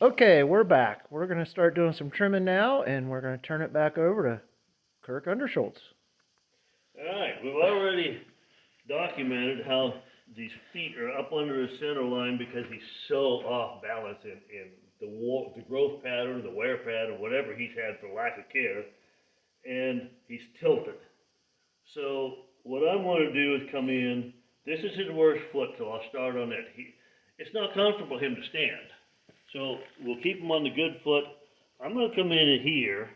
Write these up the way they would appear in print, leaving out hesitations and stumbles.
Okay, we're back. We're going to start doing some trimming now, and we're going to turn it back over to Kirk Underschultz. All right, we've already documented how these feet are up under his center line because he's so off balance in the growth pattern, the wear pattern, whatever he's had for lack of care, and he's tilted. So what I want to do is come in. This is his worst foot, so I'll start on it. It's not comfortable for him to stand. So we'll keep him on the good foot. I'm going to come in here,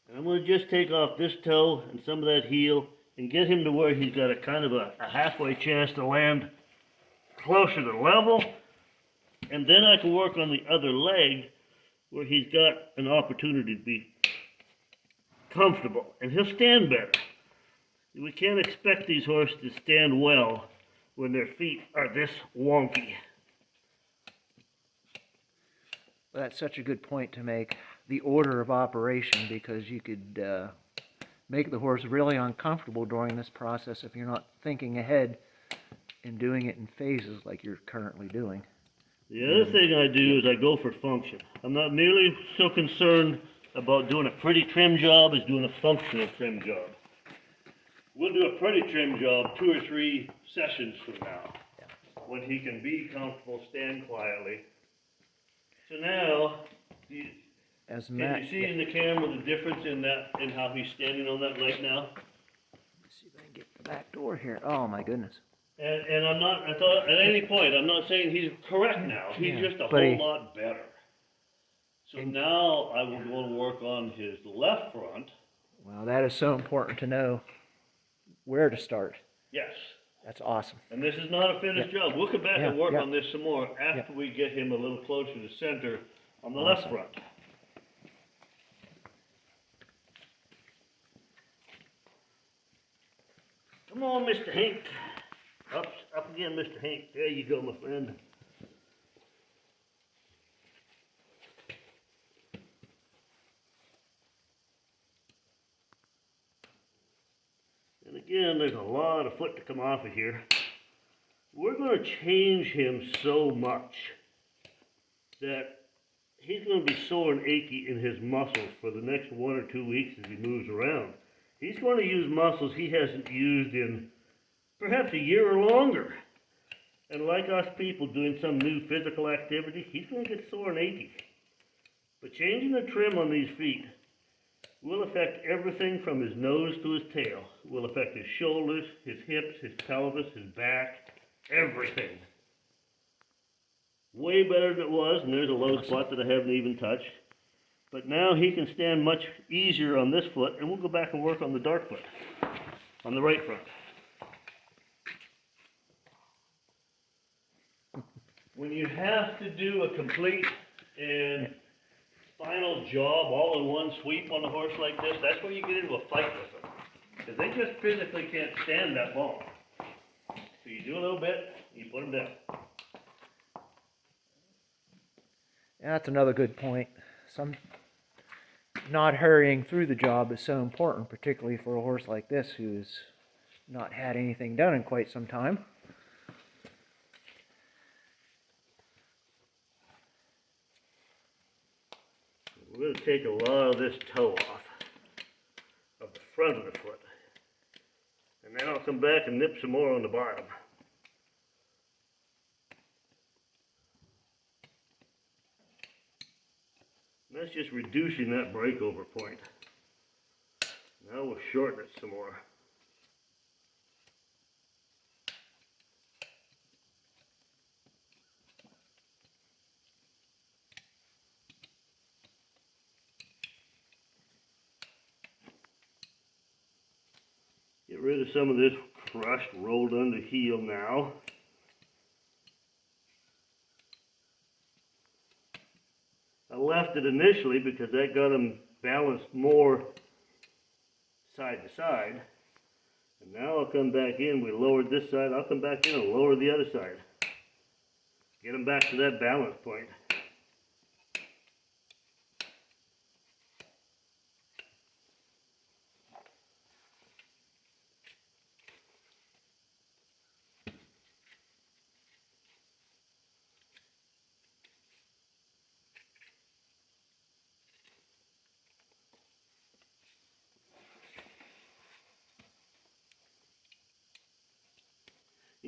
and I'm going to just take off this toe and some of that heel and get him to where he's got a kind of a halfway chance to land closer to level. And then I can work on the other leg where he's got an opportunity to be comfortable, and he'll stand better. We can't expect these horses to stand well when their feet are this wonky. Well, that's such a good point to make, the order of operation, because you could make the horse really uncomfortable during this process if you're not thinking ahead and doing it in phases like you're currently doing. The other thing I do is I go for function. I'm not nearly so concerned about doing a pretty trim job as doing a functional trim job. We'll do a pretty trim job 2 or 3 sessions from now, when he can be comfortable, stand quietly. So now, can you see in the camera the difference in how he's standing on that leg now? Let's see if I can get the back door here. Oh my goodness. And I'm not, I thought at any point, I'm not saying he's correct now. He's just a whole lot better. So now I will go and work on his left front. Well, that is so important to know where to start. Yes. That's awesome. And this is not a finished job. We'll come back and work on this some more after we get him a little closer to center on the left front. Come on, Mr. Hank. Up again, Mr. Hank. There you go, my friend. And again, there's a lot of foot to come off of here. We're going to change him so much that he's going to be sore and achy in his muscles for the next 1 or 2 weeks as he moves around. He's going to use muscles he hasn't used in perhaps a year or longer. And like us people doing some new physical activity, he's going to get sore and achy. But changing the trim on these feet will affect everything from his nose to his tail. It will affect his shoulders, his hips, his pelvis, his back, everything. Way better than it was, and there's a low spot that I haven't even touched. But now he can stand much easier on this foot, and we'll go back and work on the dark foot, on the right front. When you have to do a complete and final job all in one sweep on a horse like this, that's where you get into a fight with them. Because they just physically can't stand that long. So you do a little bit, you put them down. Yeah, that's another good point. Not hurrying through the job is so important, particularly for a horse like this who's not had anything done in quite some time. We're going to take a lot of this toe off of the front of the foot. And then I'll come back and nip some more on the bottom. And that's just reducing that breakover point. Now we'll shorten it some more. Get rid of some of this crushed, rolled under heel now. I left it initially because that got him balanced more side to side. And now I'll come back in, we lowered this side, I'll come back in and lower the other side. Get him back to that balance point.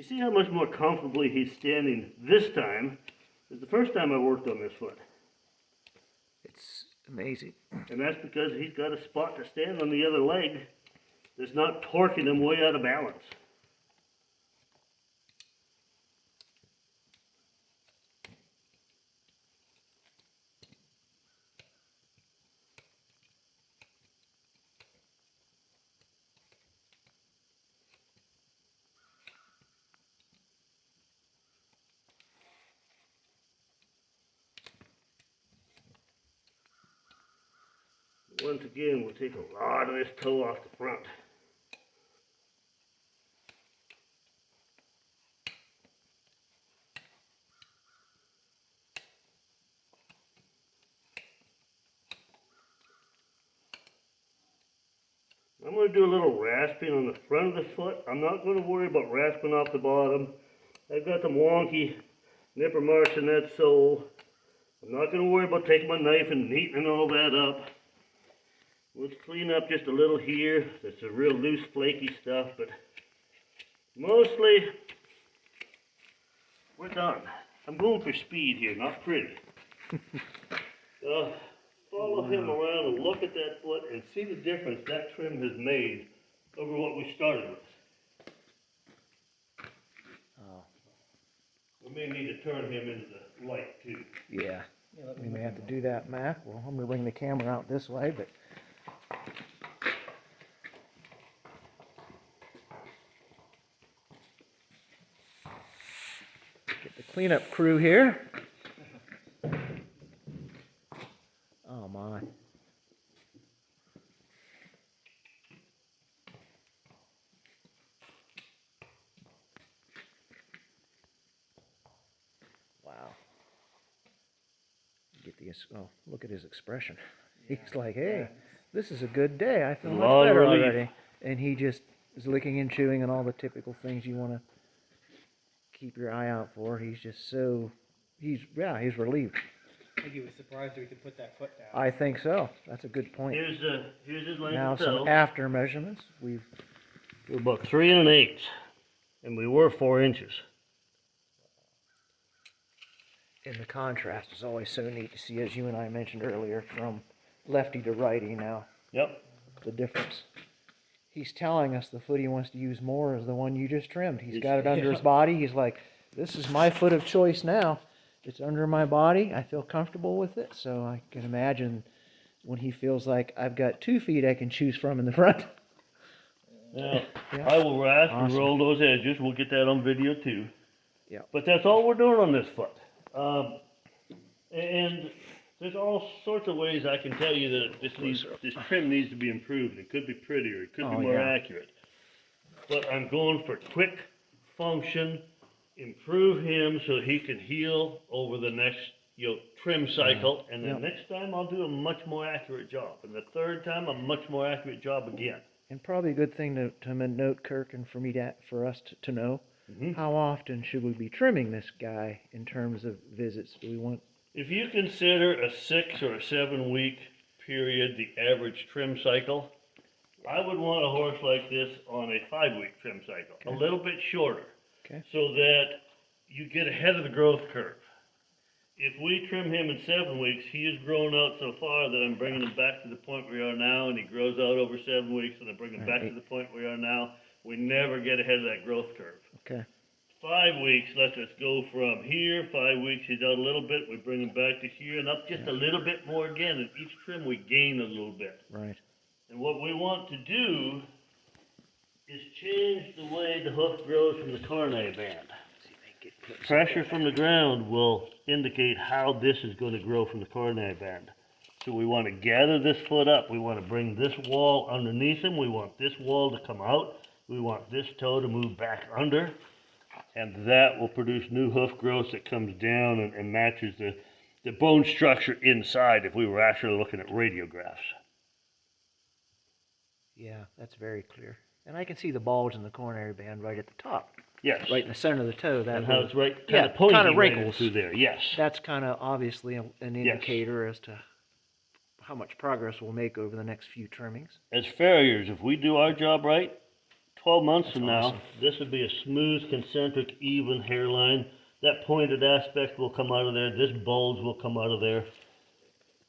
You see how much more comfortably he's standing this time than the first time I worked on this foot. It's amazing. And that's because he's got a spot to stand on the other leg that's not torquing him way out of balance. Once again, we'll take a lot of this toe off the front. I'm going to do a little rasping on the front of the foot. I'm not going to worry about rasping off the bottom. I've got some wonky nipper marks in that sole. I'm not going to worry about taking my knife and neatening all that up. Let's clean up just a little here. That's a real loose, flaky stuff, but mostly we're done. I'm going for speed here, not pretty. Follow him around and look at that foot and see the difference that trim has made over what we started with. Oh, We may need to turn him into the light too. yeah. We may have to do that, Mac. Well, I'm going to bring the camera out this way, but get the cleanup crew here. Oh my. Wow. Get the, oh, look at his expression. He's like, hey, this is a good day. I feel much Lot of better relief. already. And he just is licking and chewing and all the typical things you want to keep your eye out for. He's just so, he's relieved. I think he was surprised we could put that foot down. I think so. That's a good point. Here's his length Now of some toe. after measurements. We're We're about 3 1/8, and we were 4 inches. in the contrast is always so neat to see, as you and I mentioned earlier, from lefty to righty now, Yep. the difference. He's telling us the foot he wants to use more is the one you just trimmed. He's got it under his body. He's like, this is my foot of choice now. It's under my body. I feel comfortable with it. So I can imagine when he feels like I've got 2 feet I can choose from in the front. Now, Yeah. I will rasp and Awesome. roll those edges. We'll get that on video too. Yeah. But that's all we're doing on this foot. And there's all sorts of ways I can tell you that this trim needs to be improved. It could be prettier. It could be more accurate. But I'm going for quick function, improve him so he can heal over the next trim cycle. And then next time I'll do a much more accurate job. And the third time a much more accurate job again. And probably a good thing to note, Kirk, and for us to know, how often should we be trimming this guy in terms of visits? Do we want? If you consider a 6 or a 7 week period the average trim cycle, I would want a horse like this on a 5 week trim cycle, a little bit shorter, so that you get ahead of the growth curve. If we trim him in 7 weeks, he has grown out so far that I'm bringing him back to the point we are now, and he grows out over 7 weeks, and I bring him back to the point we are now. We never get ahead of that growth curve. Okay. 5 weeks lets us go from here. 5 weeks, he's out a little bit. We bring him back to here and up just a little bit more again. And each trim, we gain a little bit. Right. And what we want to do is change the way the hoof grows from the cornea band. Pressure from the ground will indicate how this is going to grow from the cornea band. So we want to gather this foot up. We want to bring this wall underneath him. We want this wall to come out. We want this toe to move back under. And that will produce new hoof growth that comes down and matches the bone structure inside if we were actually looking at radiographs. Yeah, that's very clear. And I can see the bulge in the coronary band right at the top. Yes. Right in the center of the toe. That And how little- it's right, kind of pointy kind of right wrinkles through there. Yes. That's kind of obviously an indicator as to how much progress we'll make over the next few trimmings. As farriers, if we do our job right, 12 months That's from now, awesome. this would be a smooth, concentric, even hairline. That pointed aspect will come out of there. This bulge will come out of there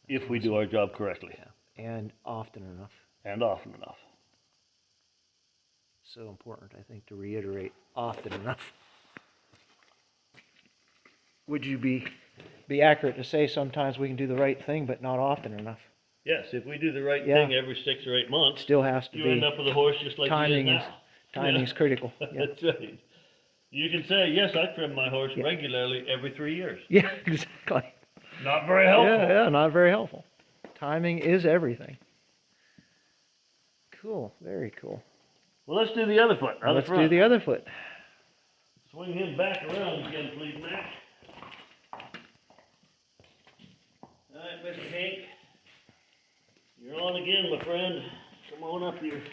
if we do our job correctly Yeah. And often enough. and often enough. So important, I think, to reiterate often enough. Would you be accurate to say sometimes we can do the right thing, but not often enough? Yes, if we do the right Yeah. thing every 6 or 8 months, Still has to you be. end up with a horse just like he is Timing is now. timing is critical. Yeah. That's right. You can say, yes, I trim my horse Yeah. regularly every 3 years. Yeah, exactly. Not very helpful. Yeah, not very helpful. Timing is everything. Cool, very cool. Well, let's do the other foot. Other Let's front. do the other foot. Swing him back around again, please, Matt. All right, Mr. Hank. You're on again, my friend. Come on up here.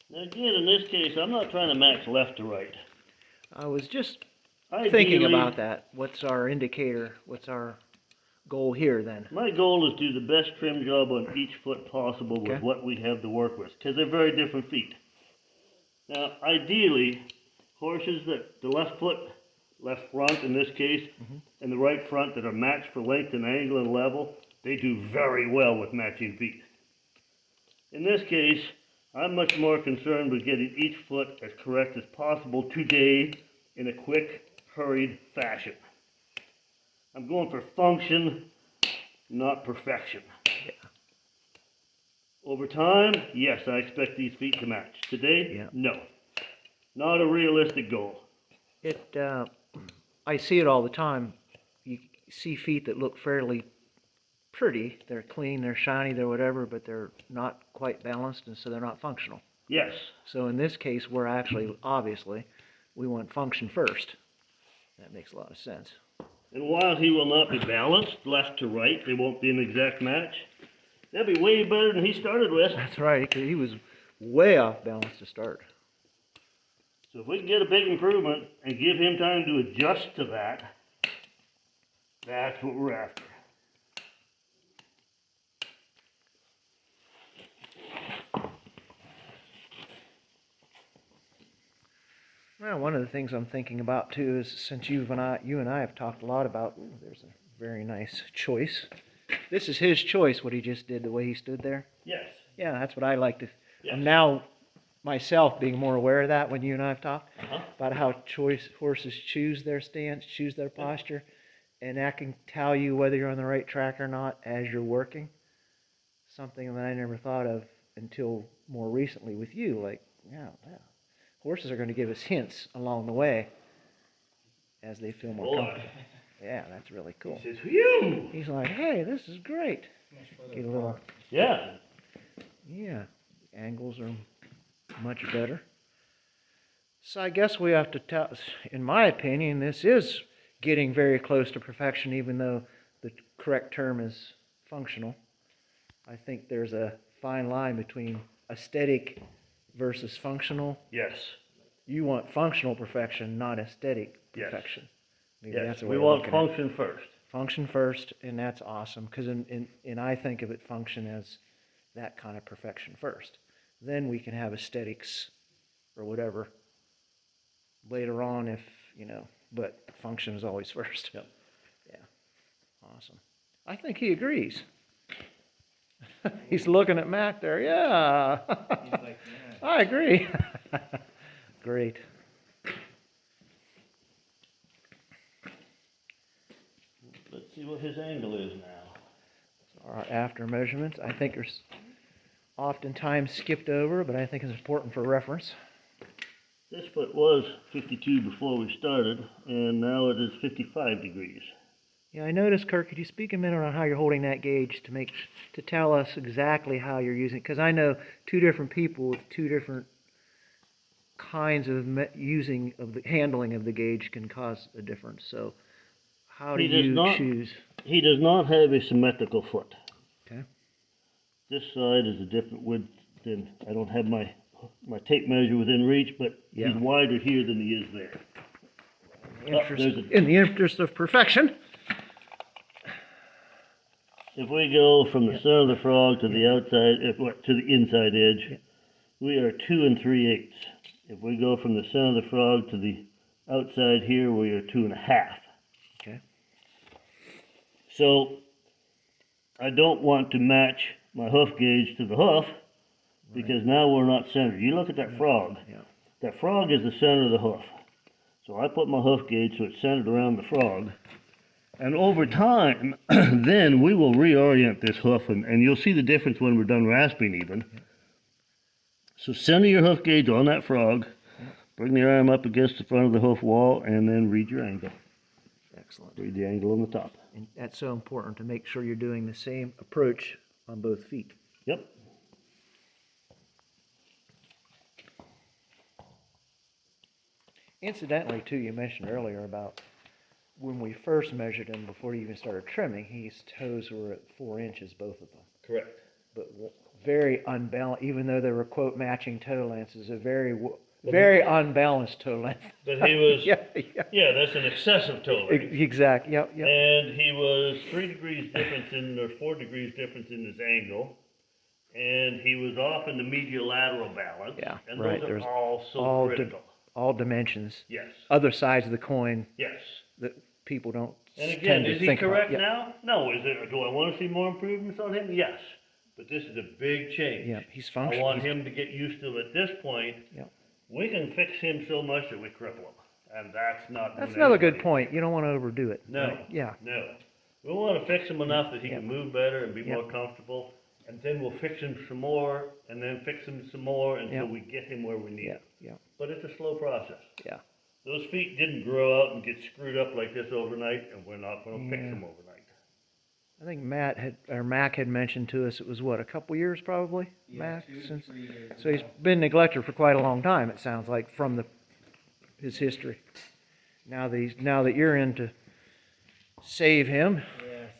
Now again, in this case, I'm not trying to match left to right. I was just Ideally, thinking about that. What's our indicator? What's our goal here then? My goal is to do the best trim job on each foot possible with Okay. what we have to work with, because they're very different feet. Now, ideally, horses that the left foot, left front in this case, and the right front that are matched for length and angle and level, they do very well with matching feet. In this case, I'm much more concerned with getting each foot as correct as possible today in a quick, hurried fashion. I'm going for function, not perfection. Over time, yes, I expect these feet to match. Today, Yeah. no. Not a realistic goal. It, I see it all the time. You see feet that look fairly pretty. They're clean, they're shiny, they're whatever, but they're not quite balanced, and so they're not functional. Yes, So in this case, we're actually, obviously, we want function first. That makes a lot of sense. and while he will not be balanced left to right, they won't be an exact match. They'll be way better than he started with. That's right, because he was way off balance to start. So if we can get a big improvement and give him time to adjust to that, that's what we're after. Well, one of the things I'm thinking about too is since you and I have talked a lot about, ooh, there's a very nice choice. This is his choice, what he just did, the way he stood there. Yes. Yeah, that's what I like to. Yes. I'm now myself being more aware of that when you and I have talked Uh-huh. about how horses choose their stance, choose their posture, and that can tell you whether you're on the right track or not as you're working. Something that I never thought of until more recently with you. Like, yeah. Horses are going to give us hints along the way as they feel more comfortable. Yeah, that's really cool. He says, phew! He's like, hey, this is great. Much further Get a little, apart. Yeah. yeah, angles are much better. So I guess we have to tell, in my opinion, this is getting very close to perfection, even though the correct term is functional. I think there's a fine line between aesthetic versus functional. Yes. You want functional perfection, not aesthetic Yes. perfection. Maybe Yes. that's the We way of want looking at it. function first. Function first, and that's awesome, because and I think of it function as that kind of perfection first. Then we can have aesthetics or whatever later on if, but function is always first. Yep. Yeah, awesome. I think he agrees. He's looking at Mac there, yeah. He's like, yeah. I agree. Great. Let's see what his angle is now. Our after measurements, I think are oftentimes skipped over, but I think it's important for reference. This foot was 52 before we started, and now it is 55 degrees. Yeah, I noticed, Kirk, could you speak a minute on how you're holding that gauge to tell us exactly how you're using it? Because I know two different people with two different kinds of handling of the gauge can cause a difference. So how do you choose? He does not have a symmetrical foot. Okay. This side is a different width than, I don't have my tape measure within reach, but Yeah. he's wider here than he is there. In the interest of perfection. If we go from the center of the frog to the outside, to the inside edge, we are 2 3/8. If we go from the center of the frog to the outside here, we are 2 1/2. Okay. So I don't want to match my hoof gauge to the hoof because now we're not centered. You look at that frog. Yeah. That frog is the center of the hoof. So I put my hoof gauge so it's centered around the frog. And over time, then we will reorient this hoof, and you'll see the difference when we're done rasping even. So center your hoof gauge on that frog, bring the arm up against the front of the hoof wall, and then read your angle. Excellent. Read the angle on the top. And that's so important to make sure you're doing the same approach on both feet. Yep. Incidentally, too, you mentioned earlier about when we first measured him before he even started trimming, his toes were at 4 inches, both of them. Correct. But very unbalanced, even though they were, quote, matching toe lengths, is a very unbalanced toe length. But he was, yeah, that's an excessive toe length. Exactly, yep. And he was 3 degrees difference or 4 degrees difference in his angle. And he was off in the medial lateral balance. Yeah, and right. those There's are all so critical. All dimensions. Yes. Other sides of the coin. Yes. That people don't And again, tend to is he think correct about. now? No. Do I want to see more improvements on him? Yes. But this is a big change. Yeah, he's I functional. want him to get used to it. At this point, we can fix him so much that we cripple him. And that's not That's doing another good anybody. point. You don't want to overdo it. No. Right? Yeah. No. We want to fix him enough that he can move better and be Yep. more comfortable. And then we'll fix him some more, and then fix him some more until we get him where we need him. Yeah. But it's a slow process. Yeah. Those feet didn't grow out and get screwed up like this overnight, and we're not going to fix them overnight. I think Mac had mentioned to us it was what, a couple years probably, Yeah, Mac, 2 to since 3 years. so he's been neglected for quite a long time. It sounds like from his history. Now that you're in to save him, Yes.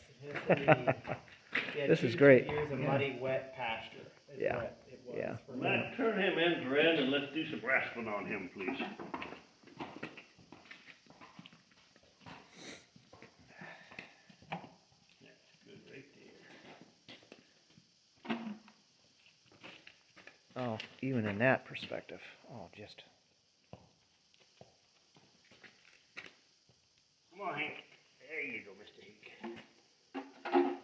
Yeah, This 2 is to great. 3 years of Yeah. muddy, wet pasture is Yeah. what it was Yeah. for me. Matt, turn him end to end and let's do some rasping on him, please. That's good right there. oh, even in that perspective, just Come on, Hank. There you go, Mr. Hank.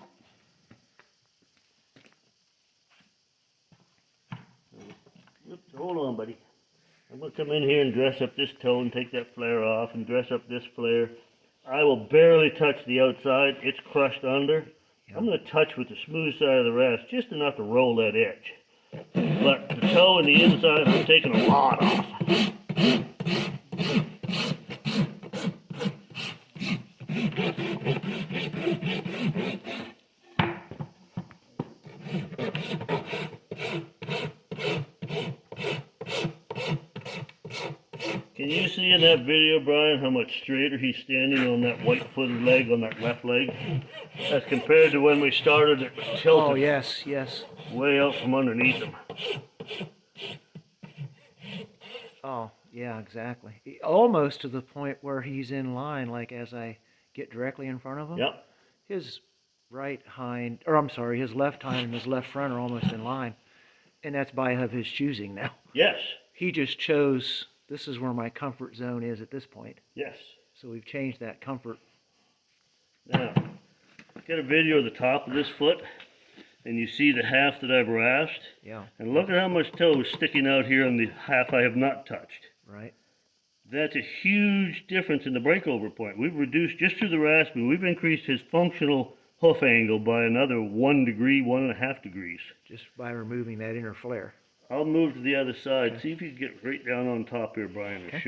Oops, hold on, buddy. I'm going to come in here and dress up this toe and take that flare off and dress up this flare. I will barely touch the outside. It's crushed under. I'm going to touch with the smooth side of the rasp just enough to roll that edge. But the toe and the inside, I'm taking a lot off. Can you see in that video, Brian, how much straighter he's standing on that white-footed leg, on that left leg, as compared to when we started it tilted oh yes, way out from underneath him? oh yeah, exactly. Almost to the point where he's in line, like as I get directly in front of him. Yep. His left hind and his left front are almost in line, and that's of his choosing now. Yes. He just chose, this is where my comfort zone is at this point. Yes. So we've changed that comfort. Now, get a video of the top of this foot, and you see the half that I've rasped. Yeah. And look at how much toe is sticking out here on the half I have not touched. Right. That's a huge difference in the breakover point. We've reduced, just through the rasping, we've increased his functional hoof angle by another 1 degree, 1.5 degrees. Just by removing that inner flare. I'll move to the other side. See if you can get right down on top here, Brian, and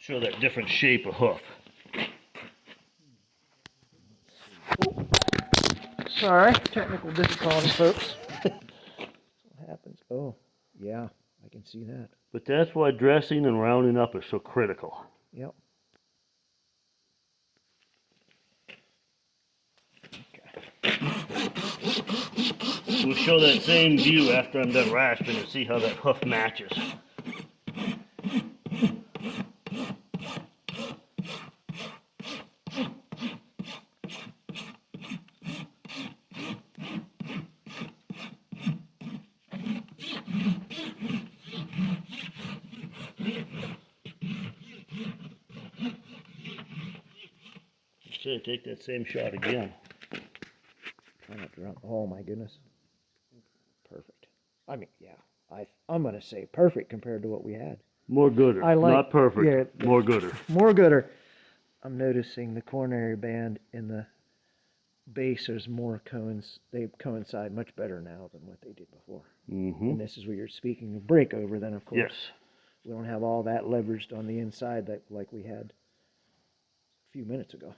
show that different shape of hoof. Sorry, technical difficulty, folks. What happens? Oh, yeah, I can see that. But that's why dressing and rounding up is so critical. Yep. We'll show that same view after I'm done rasping and see how that hoof matches. Okay, take that same shot again. Try not to drop. Oh my goodness. Perfect. I mean, yeah. I'm gonna say perfect compared to what we had. More gooder, I like- not perfect, yeah, more gooder. More gooder. I'm noticing the coronary band in the base is more they coincide much better now than what they did before. Mm-hmm. And this is where you're speaking of breakover. Then of course Yes. we don't have all that leveraged on the inside like we had a few minutes ago.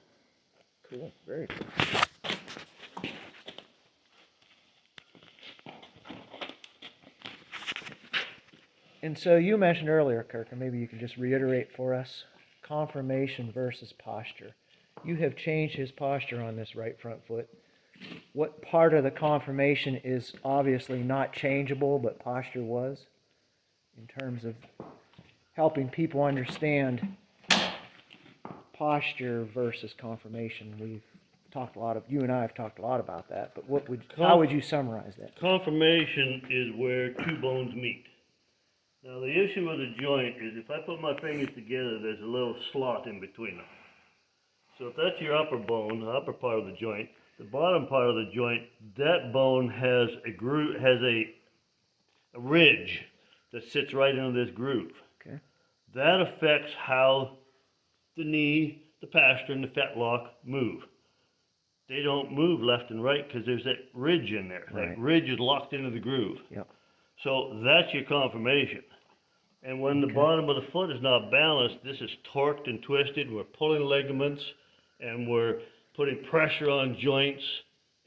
Cool. Very cool. And so you mentioned earlier, Kirk, and maybe you can just reiterate for us, conformation versus posture. You have changed his posture on this right front foot. What part of the conformation is obviously not changeable, but posture was, in terms of helping people understand posture versus conformation? We've talked a lot you and I have talked a lot about that, but how would you summarize that? Conformation is where two bones meet. Now the issue with a joint is if I put my fingers together, there's a little slot in between them. So if that's your upper bone, the upper part of the joint, the bottom part of the joint, that bone has a groove, has a ridge that sits right into this groove. Okay. That affects how the knee, the pastern, the fetlock move. They don't move left and right because there's that ridge in there. Right. That ridge is locked into the groove. Yep. So that's your conformation. And when the Okay. bottom of the foot is not balanced, this is torqued and twisted. We're pulling ligaments and we're putting pressure on joints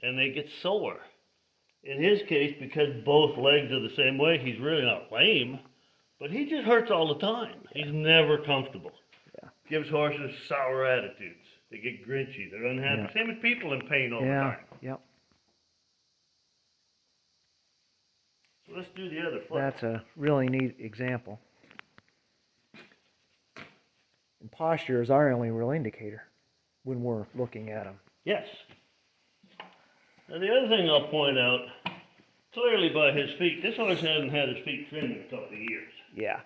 and they get sore. In his case, because both legs are the same way, he's really not lame, but he just hurts all the time. He's never comfortable. Yeah. Gives horses sour attitudes. They get grinchy. They're unhappy. Yeah. Same as people in pain all the Yeah. time. Yep. So let's do the other foot. That's a really neat example. And posture is our only real indicator when we're looking at them. Yes. Now the other thing I'll point out, clearly by his feet, this horse hasn't had his feet trimmed in a couple of years. Yeah,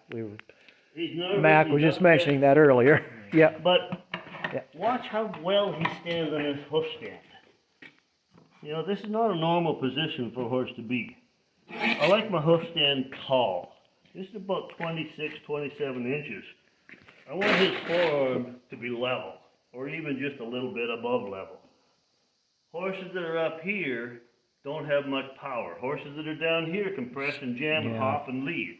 He's nervous. Mac was just mentioning that earlier. Yep. But Yeah. watch how well he stands on his hoof stand. You know, this is not a normal position for a horse to be. I like my hoof stand tall. This is about 26, 27 inches. I want his forearm to be level, or even just a little bit above level. Horses that are up here don't have much power. Horses that are down here can press and jam and Yeah. hop and leave.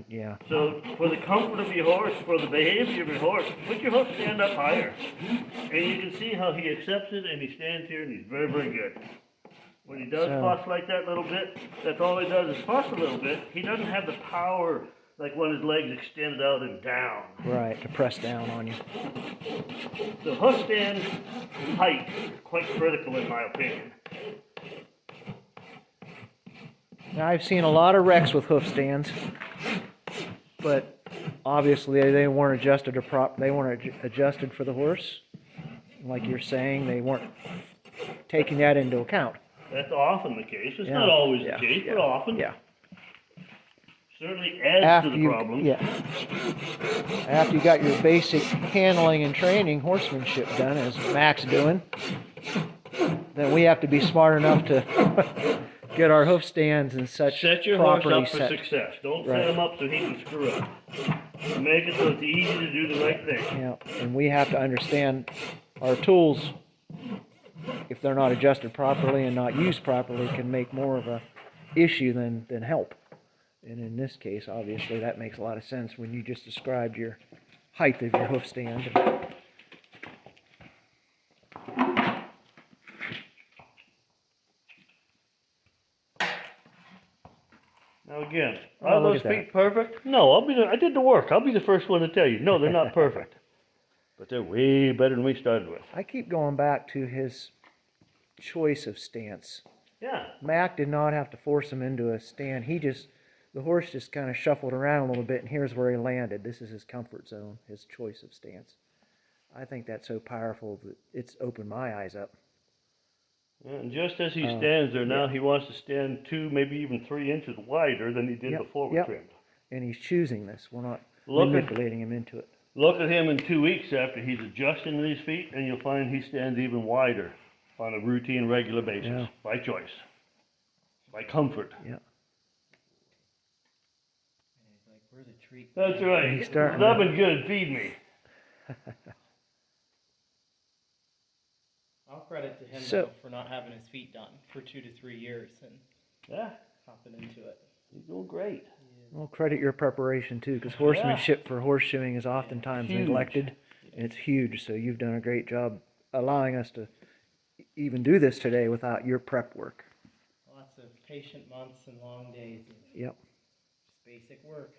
Yeah. So for the comfort of your horse, for the behavior of your horse, put your hoof stand up higher. And you can see how he accepts it and he stands here and he's very, very good. When he does So- fuss like that little bit, that's all he does is fuss a little bit. He doesn't have the power like when his legs extended out and down. Right, to press down on you. The hoof stand height is quite critical in my opinion. Now, I've seen a lot of wrecks with hoof stands, but obviously they weren't adjusted they weren't adjusted for the horse. Like you're saying, they weren't taking that into account. That's often the case. It's Yeah. not always Yeah. the case, Yeah. but often. Yeah. Certainly adds After to the problem. After you got your basic handling and training, horsemanship done, as Mac's doing, then we have to be smart enough to get our hoof stands and such Set your horse properly up for set. success. Don't Right. set him up so he can screw up. Make it so it's easy to do the right thing. Yeah, and we have to understand our tools, if they're not adjusted properly and not used properly, can make more of a issue than help. And in this case, obviously, that makes a lot of sense when you just described your height of your hoof stand. again, Oh, are look those at that. feet perfect? No, I did the work. I'll be the first one to tell you. No, they're not perfect. But they're way better than we started with. I keep going back to his choice of stance. Yeah. Mac did not have to force him into a stand. The horse just kind of shuffled around a little bit, and here's where he landed. This is his comfort zone, his choice of stance. I think that's so powerful that it's opened my eyes up. And just as he stands there now, he wants to stand 2, maybe even 3 inches wider than he did before we trimmed. And he's choosing this. We're not Look at- manipulating him into it. Look at him in 2 weeks after he's adjusting to these feet, and you'll find he stands even wider on a routine, regular basis, Yeah. by choice, by comfort. Yeah. And he's like, where's the treat? That's right. He's starting Stop to- and good, feed me. I'll credit to him So- though, for not having his feet done for 2 to 3 years and Yeah, hopping into it. he's doing great. Well, credit your preparation too, because horsemanship for horseshoeing is oftentimes Huge. neglected. And it's huge, so you've done a great job allowing us to even do this today without your prep work. Lots of patient months and long days of Yep. just basic work.